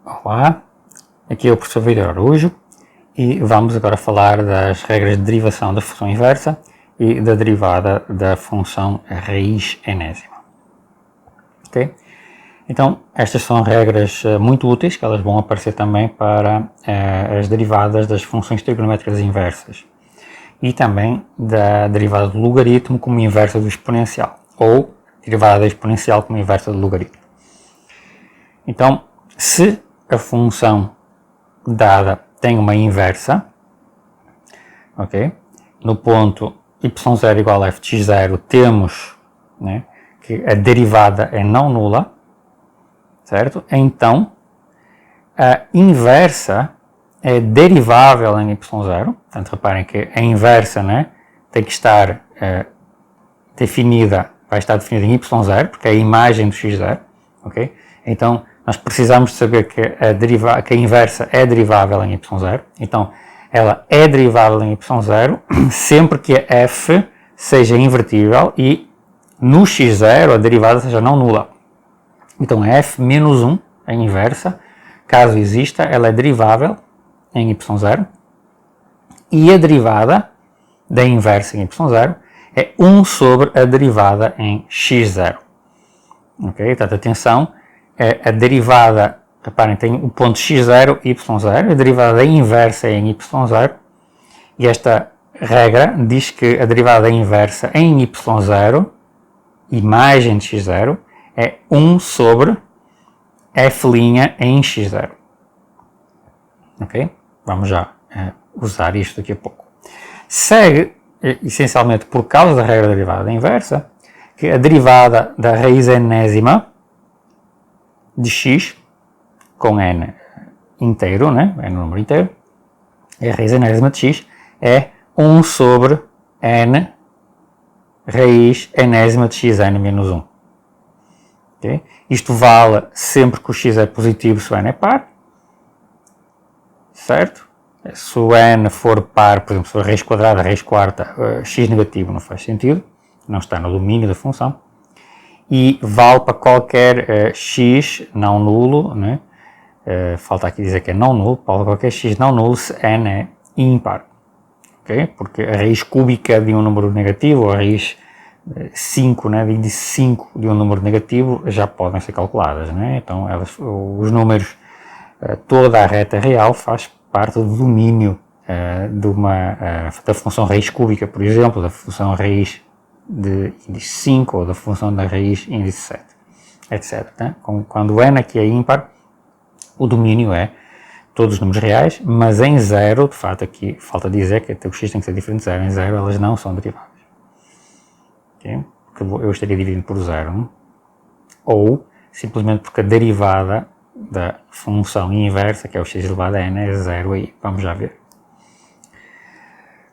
Olá, aqui é o professor Vítor Araújo e vamos agora falar das regras de derivação da função inversa e da derivada da função raiz enésima. Ok? Então, estas são regras muito úteis, que elas vão aparecer também para as derivadas das funções trigonométricas inversas e também da derivada do logaritmo como inversa do exponencial, ou derivada da exponencial como inversa do logaritmo. Então, se a função dada tem uma inversa, ok? No ponto y0 igual a f de x0 temos, né, que a derivada é não nula, certo? Então, a inversa é derivável em y0, portanto reparem que a inversa, né, tem que estar definida, vai estar definida em y0, porque é a imagem do x0, ok? Então, nós precisamos de saber que a inversa é derivável em y0, então ela é derivável em y0 sempre que a f seja invertível e no x0 a derivada seja não nula. Então f menos 1, a inversa, caso exista, ela é derivável em y0 e a derivada da inversa em y0 é 1 sobre a derivada em x0. Ok? Portanto, atenção. A derivada, reparem, tem o ponto x0 e y0, a derivada da inversa é em y0, e esta regra diz que a derivada da inversa em y0, imagem de x0, é 1 sobre f' em x0. Ok? Vamos já usar isto daqui a pouco. Segue, essencialmente por causa da regra da derivada da inversa, que a derivada da raiz enésima de x, com n inteiro, né? N número inteiro, a raiz enésima de x é 1 sobre n raiz enésima de xn menos 1. Okay? Isto vale sempre que o x é positivo se o n é par, certo? Se o n for par, por exemplo, se for raiz quadrada, raiz quarta, x negativo não faz sentido, não está no domínio da função. E vale para qualquer x não nulo, né? Falta aqui dizer que é não nulo, para qualquer x não nulo se n é ímpar, okay? Porque a raiz cúbica de um número negativo, ou a raiz 5, né, de índice 5 de um número negativo, já podem ser calculadas, né? Então os números, toda a reta real faz parte do domínio da função raiz cúbica, por exemplo, da função raiz de índice 5 ou da função da raiz índice 7, etc. Né? Quando o n aqui é ímpar, o domínio é todos os números reais, mas em 0, de fato aqui falta dizer que o x tem que ser diferente de 0, em 0 elas não são deriváveis. Okay? Porque eu estaria dividindo por 0, não? Ou simplesmente porque a derivada da função inversa, que é o x elevado a n, é 0 aí. Vamos já ver.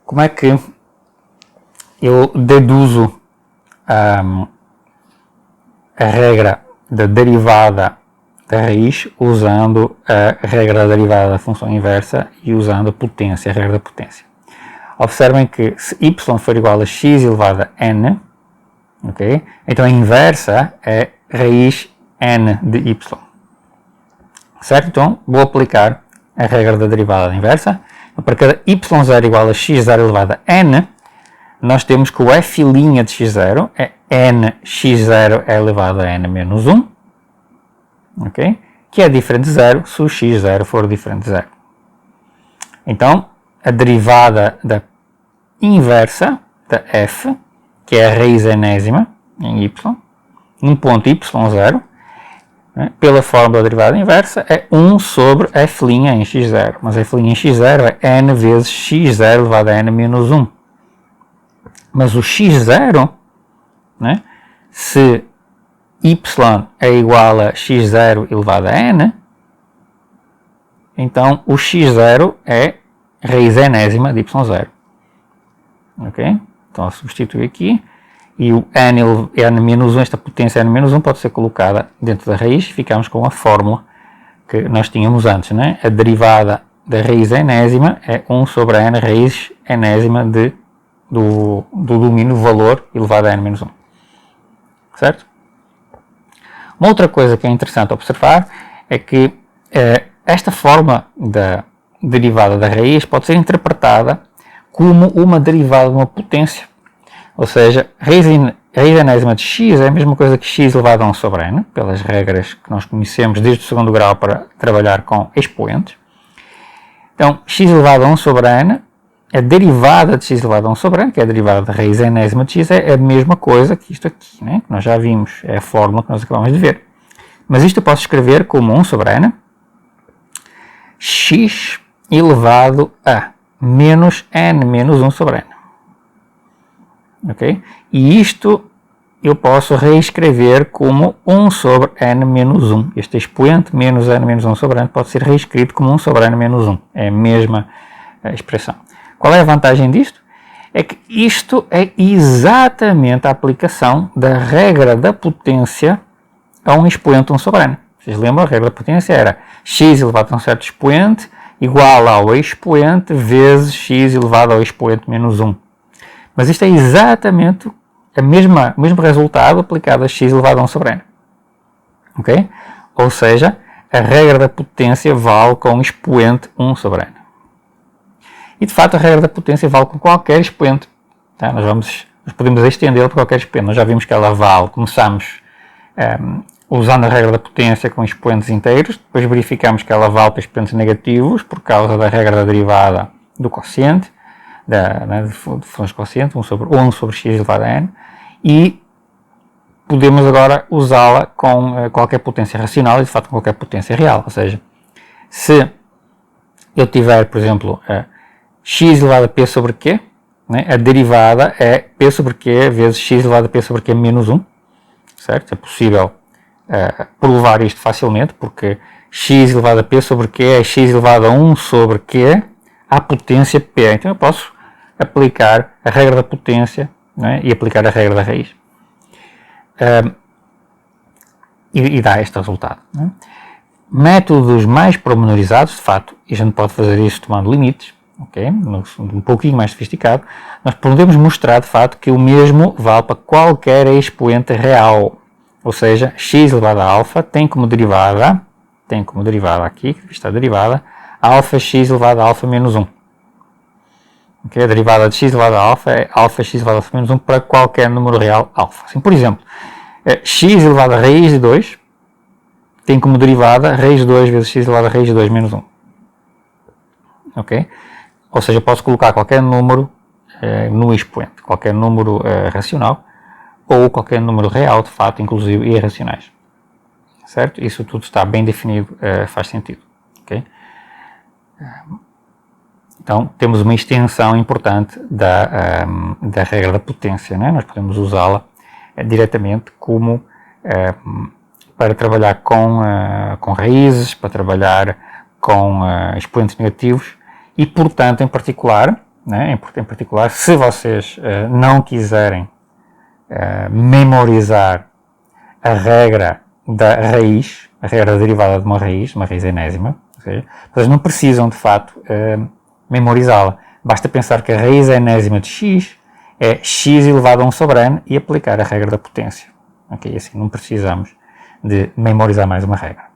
Como é que eu deduzo a regra da derivada da raiz usando a regra da derivada da função inversa e usando a potência, a regra da potência. Observem que se y for igual a x elevado a n, okay, então a inversa é raiz n de y. Certo? Então vou aplicar a regra da derivada da inversa. Para cada y0 igual a x0 elevado a n, nós temos que o f' de x0 é n x0 é elevado a n menos 1, ok? Que é diferente de 0 se o x0 for diferente de 0. Então, a derivada da inversa da f, que é a raiz enésima em y, num ponto y0, né, pela fórmula da derivada inversa, é 1 sobre f' em x0. Mas f' em x0 é n vezes x0 elevado a n menos 1. Mas o x0, né, se y é igual a x0 elevado a n, então o x0 é raiz enésima de y0. Ok? Então eu substituo aqui e o n-1, esta potência n-1 pode ser colocada dentro da raiz e ficamos com a fórmula que nós tínhamos antes, né? A derivada da raiz enésima é 1 sobre a n raiz enésima do domínio valor elevado a n menos 1. Certo? Uma outra coisa que é interessante observar é que esta forma da derivada da raiz pode ser interpretada como uma derivada de uma potência. Ou seja, raiz enésima de x é a mesma coisa que x elevado a 1 sobre n, pelas regras que nós conhecemos desde o segundo grau para trabalhar com expoentes. Então, x elevado a 1 sobre n, a derivada de x elevado a 1 sobre n, que é a derivada da raiz enésima de x, é a mesma coisa que isto aqui, né? Que nós já vimos, é a fórmula que nós acabamos de ver. Mas isto eu posso escrever como 1 sobre n, x elevado a menos n menos 1 sobre n. Ok? E isto eu posso reescrever como 1 sobre n menos 1. Este expoente menos n menos 1 sobre n pode ser reescrito como 1 sobre n menos 1. É a mesma expressão. Qual é a vantagem disto? É que isto é exatamente a aplicação da regra da potência a um expoente 1 sobre n. Vocês lembram? A regra da potência era x elevado a um certo expoente igual ao expoente vezes x elevado ao expoente menos 1. Mas isto é exatamente o mesmo resultado aplicado a x elevado a 1 sobre n. Ok? Ou seja, a regra da potência vale com expoente 1 sobre n. E de fato a regra da potência vale com qualquer expoente. Tá? Nós podemos estendê-la para qualquer expoente. Nós já vimos que ela vale, começamos usando a regra da potência com expoentes inteiros, depois verificamos que ela vale para expoentes negativos por causa da regra da derivada do quociente, de funções quociente, 1 sobre x elevado a n, e podemos agora usá-la com qualquer potência racional e de fato com qualquer potência real. Ou seja, se eu tiver, por exemplo, x elevado a p sobre q, né, a derivada é p sobre q vezes x elevado a p sobre q menos 1, certo? É possível provar isto facilmente, porque x elevado a p sobre q é x elevado a 1 sobre q à potência p. Então eu posso aplicar a regra da potência, né, e aplicar a regra da raiz. E dá este resultado. Né? Métodos mais pormenorizados, de fato, e a gente pode fazer isso tomando limites, okay? Um pouquinho mais sofisticado, nós podemos mostrar, de fato, que o mesmo vale para qualquer expoente real. Ou seja, x elevado a alfa tem como derivada aqui, que está a derivada, alfa x elevado a alfa menos 1. Okay? A derivada de x elevado a alfa é alfa x elevado a alfa menos 1 para qualquer número real alfa. Assim, por exemplo, x elevado a raiz de 2 tem como derivada raiz de 2 vezes x elevado a raiz de 2 menos 1. Ok? Ou seja, eu posso colocar qualquer número no expoente, qualquer número racional, ou qualquer número real, de fato, inclusive irracionais. Certo? Isso tudo está bem definido, faz sentido. Okay? Então, temos uma extensão importante da regra da potência. Né? Nós podemos usá-la diretamente como para trabalhar com raízes, para trabalhar com expoentes negativos e, portanto, em particular, se vocês não quiserem memorizar a regra da raiz, a regra da derivada de uma raiz enésima, ou seja, vocês não precisam, de fato, memorizá-la. Basta pensar que a raiz enésima de x é x elevado a 1 sobre n e aplicar a regra da potência. Ok? Assim não precisamos de memorizar mais uma regra.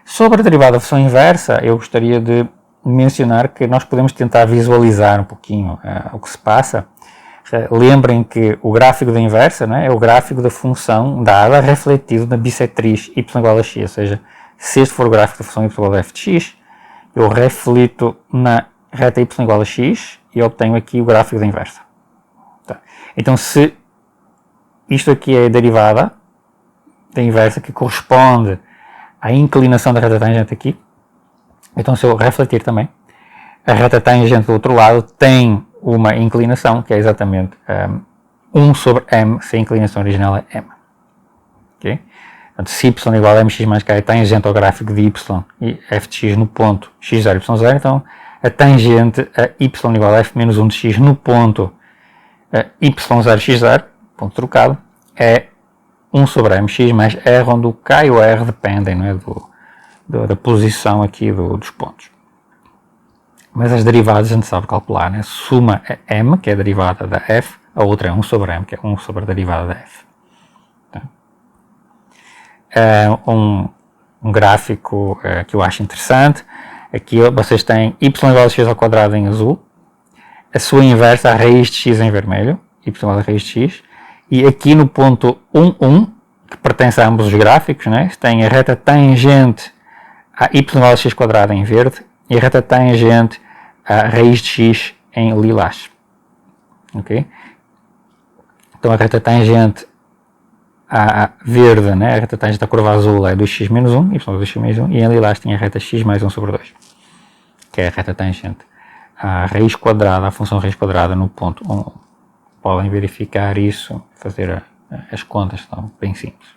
Sobre a derivada da função inversa, eu gostaria de mencionar que nós podemos tentar visualizar um pouquinho o que se passa. Lembrem que o gráfico da inversa, né, é o gráfico da função dada refletido na bissetriz y igual a x, ou seja, se este for o gráfico da função y igual a f de x, eu reflito na reta y igual a x e obtenho aqui o gráfico da inversa. Tá. Então, se isto aqui é a derivada da inversa que corresponde à inclinação da reta tangente aqui, então se eu refletir também, a reta tangente do outro lado tem uma inclinação que é exatamente 1 sobre m, se a inclinação original é m. Okay? Portanto, se y igual a mx mais k é tangente ao gráfico de y e f de x no ponto x0, y0, então a tangente a y igual a f menos 1 de x no ponto y0, x0, ponto trocado, é 1 sobre mx mais r, onde o k e o r dependem, não é, da posição aqui dos pontos. Mas as derivadas a gente sabe calcular, né? Suma é m, que é a derivada da f, a outra é 1 sobre m, que é 1 sobre a derivada da f. Tá? um gráfico que eu acho interessante. Aqui vocês têm y igual a x ao quadrado em azul, a sua inversa, a raiz de x em vermelho, y igual a raiz de x, e aqui no ponto 1, 1, que pertence a ambos os gráficos, né? Tem a reta tangente a y igual a x quadrado em verde e a reta tangente a raiz de x em lilás. Ok? Então a reta tangente a verde, né? A reta tangente da curva azul é 2x menos 1, y igual a 2x menos 1, e em lilás tem a reta x mais 1 sobre 2, que é a reta tangente a raiz quadrada, a função raiz quadrada no ponto 1, 1. Podem verificar isso, fazer as contas, são bem simples.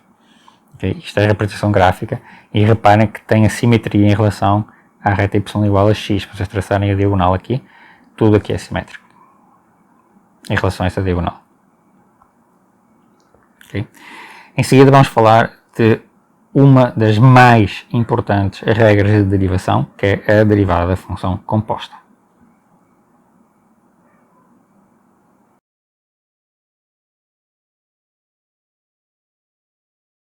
Okay? Isto é a representação gráfica e reparem que tem a simetria em relação à reta y igual a x. Para vocês traçarem a diagonal aqui, tudo aqui é simétrico em relação a essa diagonal. Okay? Em seguida vamos falar de uma das mais importantes regras de derivação, que é a derivada da função composta.